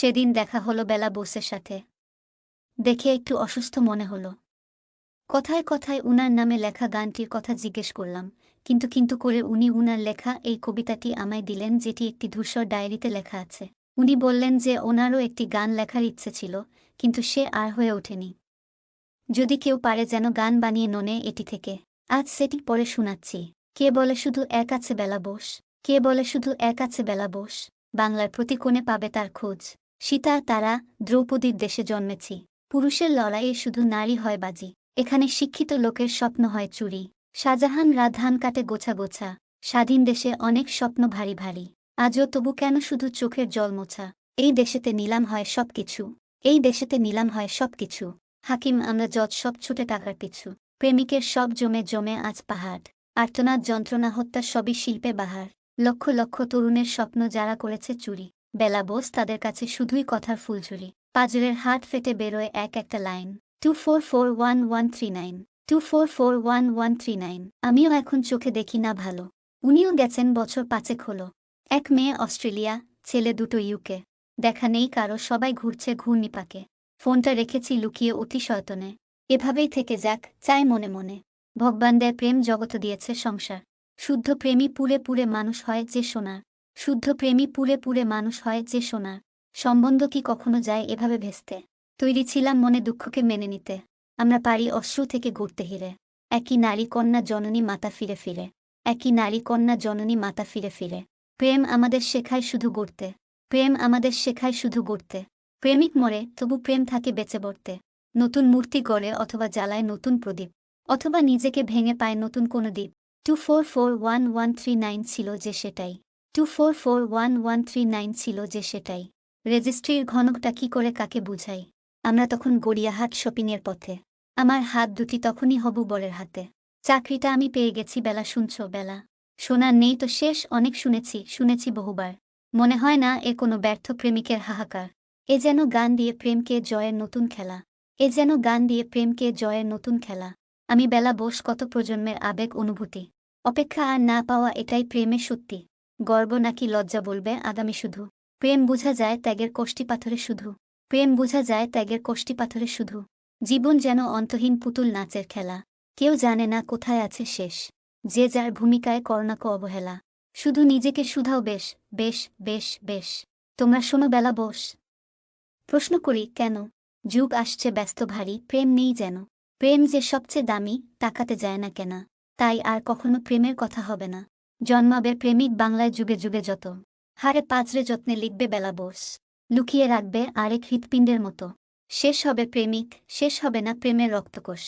সেদিন দেখা হলো বেলা বোসের সাথে। দেখে একটু অসুস্থ মনে হলো। কথায় কথায় উনার নামে লেখা গানটির কথা জিজ্ঞেস করলাম, কিন্তু করে উনি উনার লেখা এই কবিতাটি আমায় দিলেন, যেটি একটি ধূসর ডায়েরিতে লেখা আছে। উনি বললেন যে ওনারও একটি গান লেখার ইচ্ছে ছিল, কিন্তু সে আর হয়ে ওঠেনি। যদি কেউ পারে যেন গান বানিয়ে ননে এটি থেকে। আজ সেটি পড়ে শোনাচ্ছি। কে বলে শুধু এক আছে বেলা বোস, কে বলে শুধু এক আছে বেলা বোস, বাংলার প্রতি কোণে পাবে তার খোঁজ। সীতা তারা দ্রৌপদীর দেশে জন্মেছি, পুরুষের লড়াইয়ে শুধু নারী হয় বাজি, এখানে শিক্ষিত লোকের স্বপ্ন হয় চুরি। শাহজাহানরা ধান কাটে গোছা গোছা, স্বাধীন দেশে অনেক স্বপ্ন ভারী ভারী, আজও তবু কেন শুধু চোখের জল মোছা। এই দেশেতে নিলাম হয় সবকিছু, এই দেশেতে নিলাম হয় সবকিছু, হাকিম আমরা জজ সব ছুটে টাকার পিছু, প্রেমিকের সব জমে জমে আজ পাহাড়, আর্তনাদ যন্ত্রণা হত্যা সবই শিল্পে বাহার, লক্ষ লক্ষ তরুণের স্বপ্ন যারা করেছে চুরি, বেলা বোস তাদের কাছে শুধুই কথার ফুলঝুরি। পাজরের হাট ফেটে বেরোয় এক একটা লাইন, 24411139, 24411139। আমিও এখন চোখে দেখি না ভালো, উনিও গেছেন বছর 5 হলো। এক মেয়ে অস্ট্রেলিয়া, ছেলে দুটো ইউকে, দেখা নেই কারো, সবাই ঘুরছে ঘূর্ণিপাকে, ফোনটা রেখেছি লুকিয়ে অতি সয়তনে। এভাবেই থেকে যাক চাই মনে মনে, ভগবান দেয় প্রেম জগত দিয়েছে সংসার, শুদ্ধ প্রেমী পুরে পুরে মানুষ হয় যে সোনার, শুদ্ধ প্রেমী পুরে পুরে মানুষ হয় যে সোনার। সম্বন্ধ কি কখনো যায় এভাবে ভেস্তে, তৈরি ছিলাম মনে দুঃখকে মেনে নিতে, আমরা পারি অশ্রু থেকে গড়তে হিরে, একই নারী কন্যা জননী মাতা ফিরে ফিরে, একই নারী কন্যা জননী মাতা ফিরে ফিরে। প্রেম আমাদের শেখায় শুধু গড়তে, প্রেম আমাদের শেখায় শুধু গড়তে, প্রেমিক মরে তবু প্রেম থাকে বেঁচে বর্তে, নতুন মূর্তি গড়ে অথবা জ্বালায় নতুন প্রদীপ, অথবা নিজেকে ভেঙে পায় নতুন কোনো দ্বীপ। 24411139 ছিল যে সেটাই, 24411139 ছিল যে সেটাই। রেজিস্ট্রির ঘনকটা কি করে কাকে বুঝাই, আমরা তখন গড়িয়াহাট শপিংয়ের পথে, আমার হাত দুটি তখনই হবু বরের হাতে। চাকরিটা আমি পেয়ে গেছি বেলা, শুনছ বেলা, শোনার নেই তো শেষ, অনেক শুনেছি শুনেছি বহুবার, মনে হয় না এ কোনো ব্যর্থ প্রেমিকের হাহাকার। এ যেন গান দিয়ে প্রেমকে জয়ের নতুন খেলা, এ যেন গান দিয়ে প্রেমকে জয়ের নতুন খেলা। আমি বেলা বোস, কত প্রজন্মের আবেগ অনুভূতি, অপেক্ষা আর না পাওয়া এটাই প্রেমে সত্যি, গর্ব নাকি লজ্জা বলবে আগামী শুধু। প্রেম বুঝা যায় ত্যাগের কষ্টি পাথরে শুধু, প্রেম বুঝা যায় ত্যাগের কষ্টি পাথরে শুধু। জীবন যেন অন্তহীন পুতুল নাচের খেলা, কেউ জানে না কোথায় আছে শেষ, যে যার ভূমিকায় করনাক অবহেলা, শুধু নিজেকে শুধাও বেশ বেশ বেশ বেশ। তোমরা শোনো বেলা বোস, প্রশ্ন করি কেন, যুগ আসছে ব্যস্ত ভারী, প্রেম নেই যেন, প্রেম যে সবচেয়ে দামি তাকাতে যায় না কেনা, তাই আর কখনো প্রেমের কথা হবে না। জন্মাবে প্রেমিক বাংলায় যুগে যুগে যত, হারে পাজরে যত্নে লিখবে বেলা বোস, লুকিয়ে রাখবে আরেক হৃৎপিণ্ডের মতো। শেষ হবে প্রেমিক, শেষ হবে না প্রেমের রক্তকোষ,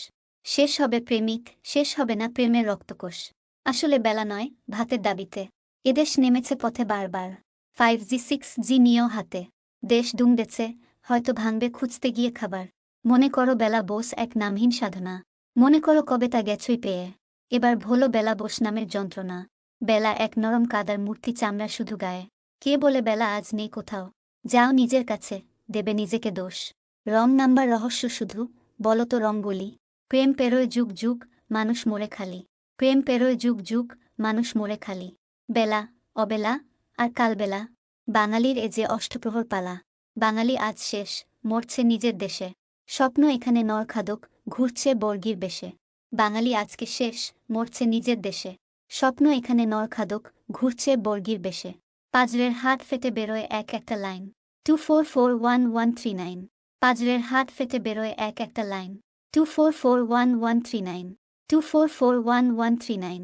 শেষ হবে প্রেমিক, শেষ হবে না প্রেমের রক্তকোষ। আসলে বেলা নয় ভাতের দাবিতে, এদেশ নেমেছে পথে বারবার, 5G 6G নিয়েও হাতে, দেশ দুমড়েছে হয়তো ভাঙবে খুঁজতে গিয়ে খাবার। মনে করো বেলা বোস এক নামহীন সাধনা, মনে করো কবে তা গেছই পেয়ে, এবার ভোলো বেলা বোস নামের যন্ত্রণা। বেলা এক নরম কাদার মূর্তি, চামড়া শুধু গায়ে, কে বলে বেলা আজ নেই কোথাও, যাও নিজের কাছে, দেবে নিজেকে দোষ। রং নাম্বার রহস্য শুধু, বলো তো রঙ্গোলি, প্রেম পেরোয় যুগ যুগ মানুষ মরে খালি, প্রেম পেরোয় যুগ যুগ মানুষ মরে খালি। বেলা অবেলা আর কালবেলা, বাঙালির এ যে অষ্টপ্রহর পালা, বাঙালি আজ শেষ, মরছে নিজের দেশে, স্বপ্ন এখানে নরখাদক ঘুরছে বর্গির বেশে, বাঙালি আজকে শেষ, মরছে নিজের দেশে, স্বপ্ন এখানে নরখাদক ঘুরছে বর্গির বেশে। পাজরের হাট ফেটে বেরোয় এক একটা লাইন, 24411139, পাজরের হাট ফেটে বেরোয় এক একটা লাইন, 24411139, 24411139।